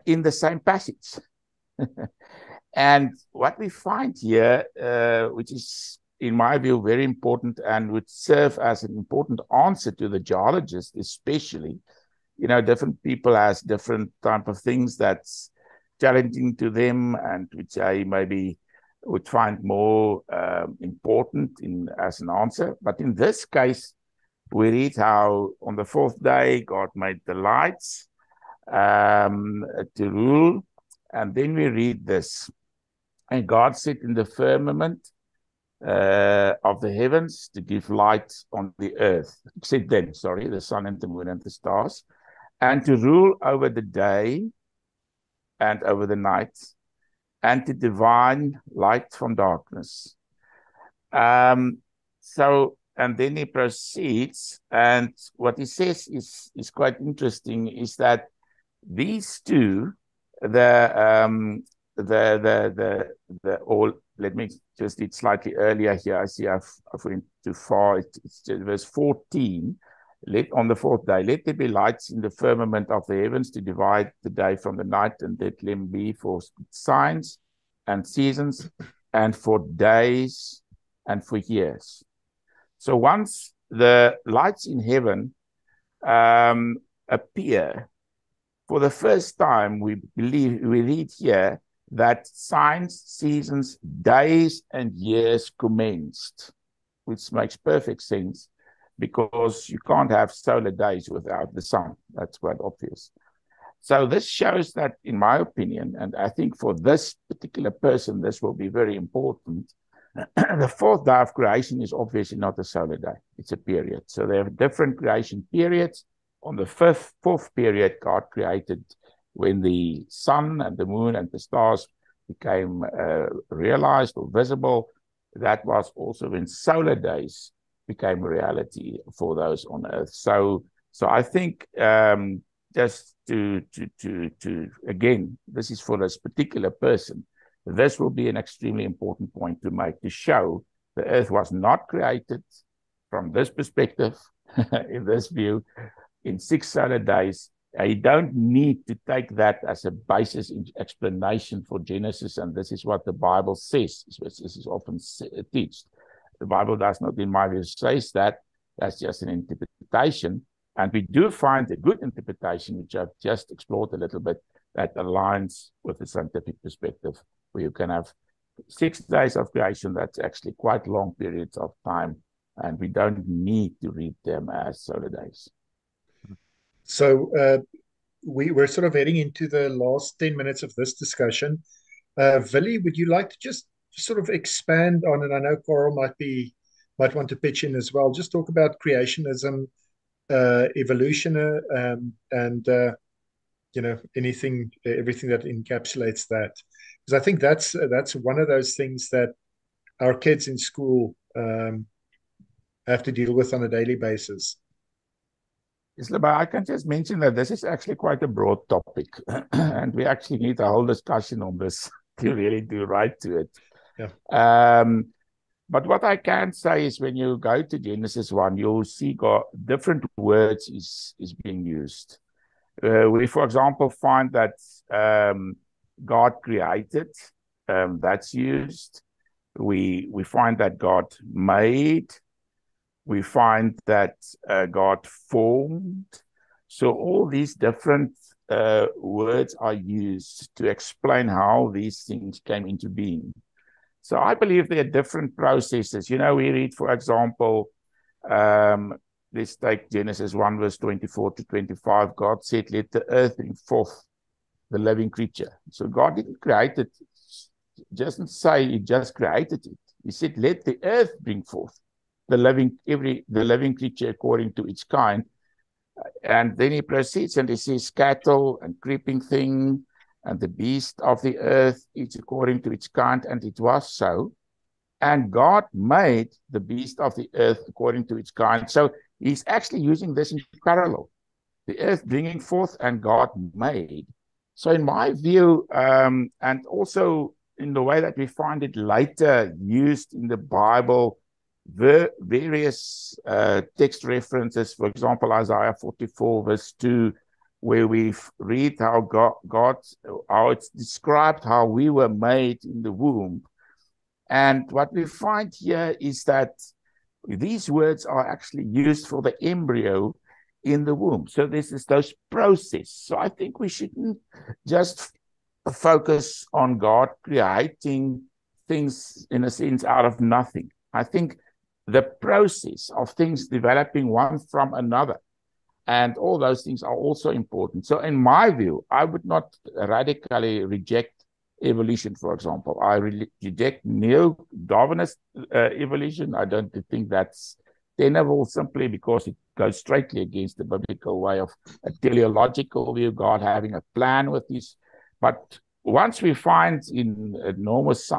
B: in the same passage. And what we find here, which is, in my view, very important and would serve as an important answer to the geologist, especially, you know, different people has different type of things that's challenging to them and which I maybe would find more important as an answer. But in this case, we read how on the fourth day, God made the lights to rule. And then we read this, and God set in the firmament of the heavens to give light on the earth, except then, the sun and the moon and the stars, and to rule over the day and over the night, and to divine light from darkness. And then he proceeds, and what he says is quite interesting, is that these two, let me just read slightly earlier here. I see I've went too far. It's verse 14. On the fourth day, let there be lights in the firmament of the heavens to divide the day from the night, and let them be for signs and seasons and for days and for years. So once the lights in heaven appear, for the first time, we read here that signs, seasons, days, and years commenced, which makes perfect sense, because you can't have solar days without the sun. That's quite obvious. So this shows that, in my opinion, and I think for this particular person, this will be very important, the fourth day of creation is obviously not a solar day. It's a period. So there are different creation periods. On the fourth period, God created when the sun and the moon and the stars became realized or visible. That was also when solar days became a reality for those on earth. So I think just to again, this is for this particular person. This will be an extremely important point to make, to show the earth was not created from this perspective, in this view, in 6 solar days. You don't need to take that as a basis in explanation for Genesis, and this is what the Bible says. This is often taught. The Bible does not, in my view, say that. That's just an interpretation. And we do find a good interpretation, which I've just explored a little bit, that aligns with the scientific perspective, where you can have 6 days of creation. That's actually quite long periods of time, and we don't need to read them as solar days.
A: So we're sort of heading into the last 10 minutes of this discussion. Willie, would you like to just sort of expand on it? I know Carl might want to pitch in as well. Just talk about creationism, evolution, and everything that encapsulates that. Because I think that's one of those things that our kids in school have to deal with on a daily basis.
B: Yes, but I can just mention that this is actually quite a broad topic, and we actually need a whole discussion on this to really do right to it.
A: Yeah.
B: But what I can say is, when you go to Genesis 1, you'll see God, different words is being used. We, for example, find that God created, that's used. We find that God made. We find that God formed. So all these different words are used to explain how these things came into being. So I believe there are different processes. We read, for example, let's take Genesis 1, verse 24 to 25. God said, "Let the earth bring forth the living creature." So God didn't create it, doesn't say He just created it. He said, "Let the earth bring forth the living creature according to its kind." And then He proceeds and He says, "Cattle and creeping thing, and the beast of the earth, each according to its kind," and it was so. And God made the beast of the earth according to its kind. So He's actually using this in parallel. The earth bringing forth and God made. So in my view, and also in the way that we find it later used in the Bible, various text references, for example, Isaiah 44, verse 2, where we read how how it's described how we were made in the womb. And what we find here is that these words are actually used for the embryo in the womb. So this is those process. So I think we shouldn't just focus on God creating things, in a sense, out of nothing. I think the process of things developing one from another, and all those things are also important. So in my view, I would not radically reject evolution, for example. I reject neo-Darwinist evolution. I don't think that's tenable, simply because it goes straightly against the biblical way of a teleological view, God having a plan with this. But once we find in enormous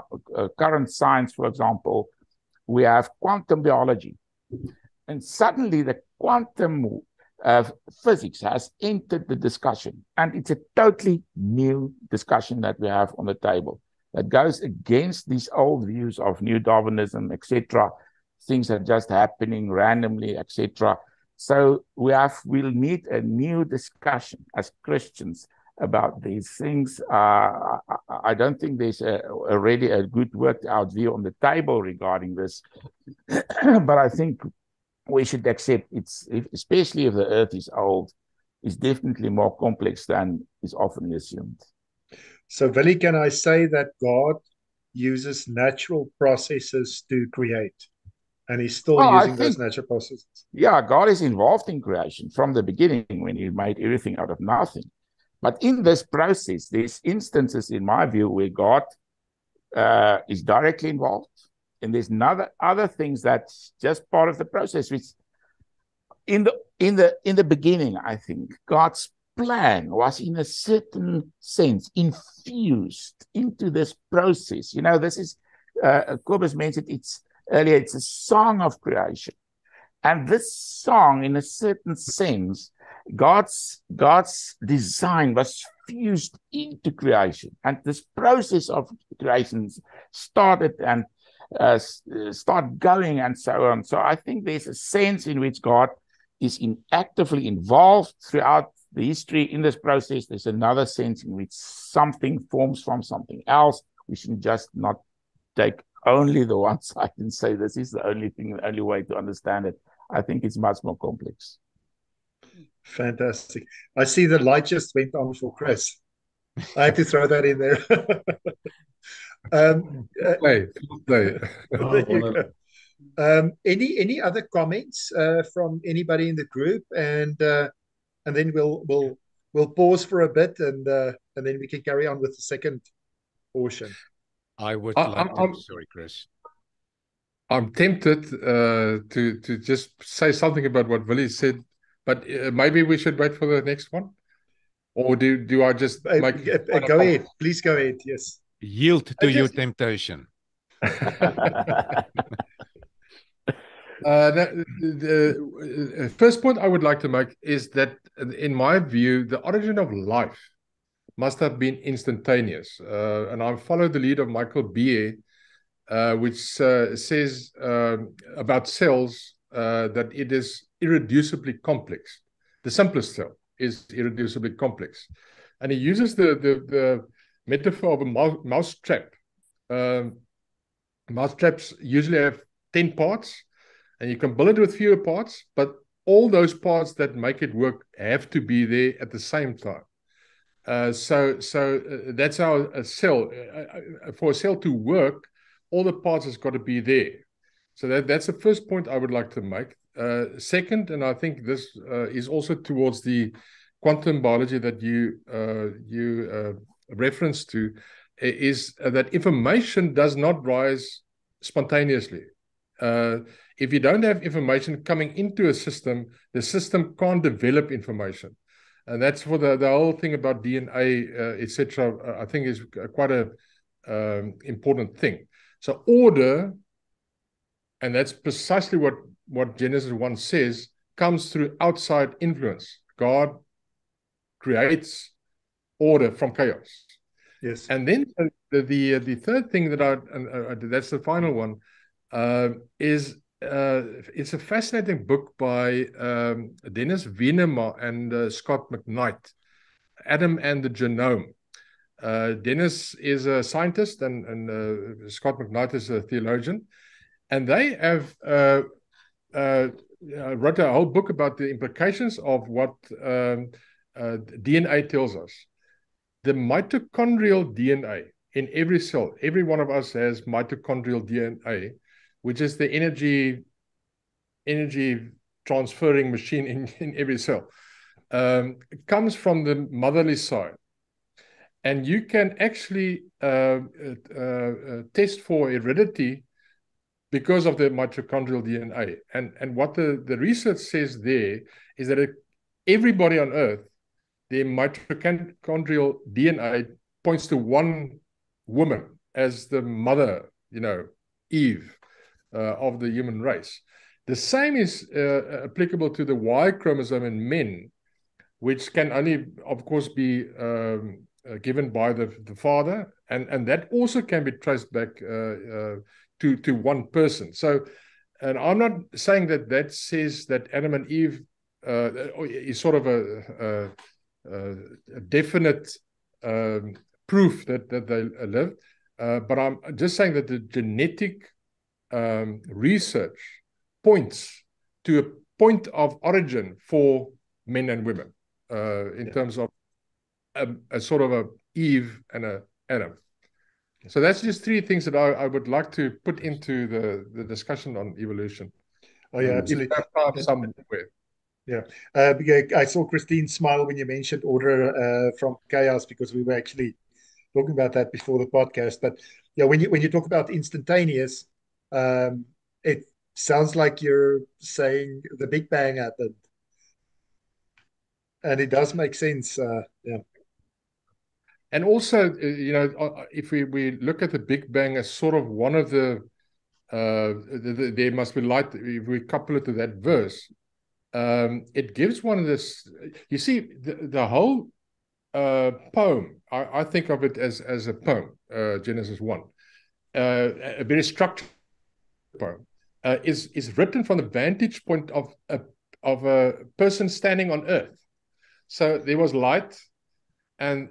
B: current science, for example, we have quantum biology, and suddenly the quantum physics has entered the discussion, and it's a totally new discussion that we have on the table that goes against these old views of new Darwinism, etc. Things are just happening randomly, etc. So we'll need a new discussion as Christians about these things. I don't think there's already a good worked out view on the table regarding this, but I think we should accept especially if the earth is old, is definitely more complex than is often assumed.
A: So, Willie, can I say that God uses natural processes to create, and He's still using those natural processes?
B: Yeah, God is involved in creation from the beginning when He made everything out of nothing. But in this process, there's instances, in my view, where God is directly involved. And there's other things that's just part of the process, which in the beginning, I think God's plan was, in a certain sense, infused into this process. This is Kobus mentioned it's a song of creation. And this song, in a certain sense, God's design was fused into creation, and this process of creation started and start going and so on. So I think there's a sense in which God is actively involved throughout the history in this process. There's another sense in which something forms from something else. We should just not take only the one side and say this is the only thing, the only way to understand it. I think it's much more complex.
A: Fantastic. I see the light just went on for Chris. I had to throw that in there.
E: Play.
A: Any other comments from anybody in the group, and then we'll pause for a bit, and then we can carry on with the second portion.
C: I would like to. Sorry, Chris.
E: I'm tempted to just say something about what Willie said, but maybe we should wait for the next one. Or do I just make...
A: Go ahead. Please go ahead. Yes.
C: Yield to your temptation.
E: The first point I would like to make is that, in my view, the origin of life must have been instantaneous. And I followed the lead of Michael Behe, which says about cells that it is irreducibly complex. The simplest cell is irreducibly complex. And he uses the metaphor of a mouse trap. Mouse traps usually have 10 parts, and you can build it with fewer parts, but all those parts that make it work have to be there at the same time. So that's how a cell, for a cell to work, all the parts has got to be there. So that's the first point I would like to make. Second, and I think this is also towards the quantum biology that you referenced to, is that information does not rise spontaneously. If you don't have information coming into a system, the system can't develop information. And that's for the whole thing about DNA, etc. I think is quite a important thing. So order, and that's precisely what Genesis 1 says, comes through outside influence. God creates order from chaos.
A: Yes.
E: And then the third thing that that's the final one, is it's a fascinating book by Dennis Venema and Scott McKnight, Adam and the Genome. Dennis is a scientist and Scott McKnight is a theologian. And they have wrote a whole book about the implications of what DNA tells us. The mitochondrial DNA in every cell, every one of us has mitochondrial DNA, which is the energy transferring machine in every cell. It comes from the motherly side. And you can actually test for heredity because of the mitochondrial DNA. And what the research says there is that everybody on Earth, their mitochondrial DNA points to one woman as the mother, Eve, of the human race. The same is applicable to the Y chromosome in men, which can only, of course, be given by the father, and that also can be traced back to one person. So, and I'm not saying that says that Adam and Eve is sort of a definite proof that they lived, but I'm just saying that the genetic research points to a point of origin for men and women in terms of a sort of a Eve and a Adam. So that's just three things that I would like to put into the discussion on evolution.
A: Oh yeah, absolutely.
E: Somewhere.
A: Yeah, I saw Christine smile when you mentioned order from chaos, because we were actually talking about that before the podcast. But yeah, when you talk about instantaneous, it sounds like you're saying the Big Bang happened, and it does make sense. Yeah.
E: And also, if we look at the Big Bang as sort of one of the there must be light. If we couple it to that verse, it gives one of this. You see, the whole poem. I think of it as a poem. Genesis 1, a very structured poem, is written from the vantage point of a person standing on earth. So there was light, and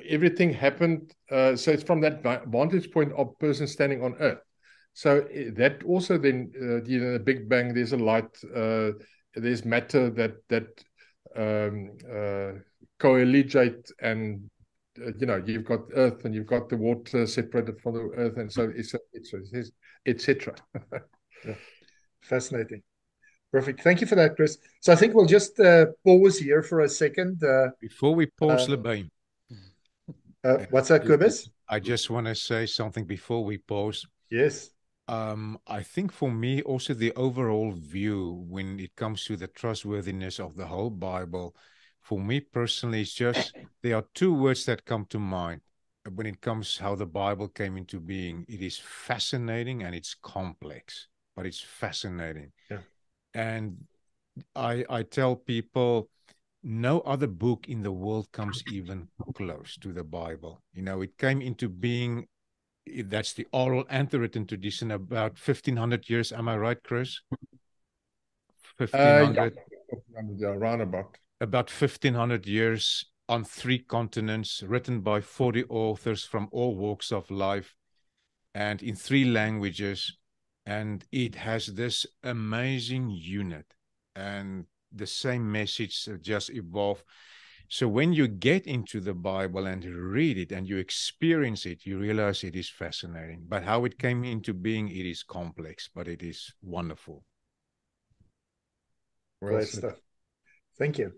E: everything happened. So it's from that vantage point of person standing on earth. So that also then, the Big Bang. There's a light. There's matter that collegiate, and you've got earth and you've got the water separated from the earth, and so it's etc.
A: Yeah. Fascinating. Perfect. Thank you for that, Chris. So I think we'll just pause here for a second.
C: Before we pause, Lebain.
A: What's that, Kobus?
C: I just want to say something before we pause.
A: Yes.
C: I think for me, also the overall view when it comes to the trustworthiness of the whole Bible, for me personally, it's just there are two words that come to mind when it comes how the Bible came into being. It is fascinating and it's complex, but it's fascinating.
A: Yeah.
C: And I tell people, no other book in the world comes even close to the Bible. It came into being. That's the oral and the written tradition about 1,500 years. Am I right, Chris? 1,500.
E: Around about
C: 1,500 years on 3 continents, written by 40 authors from all walks of life and in 3 languages. And it has this amazing unit, and the same message just evolved. So when you get into the Bible and read it and you experience it, you realize it is fascinating. But how it came into being, it is complex, but it is wonderful.
A: Great stuff. Thank you.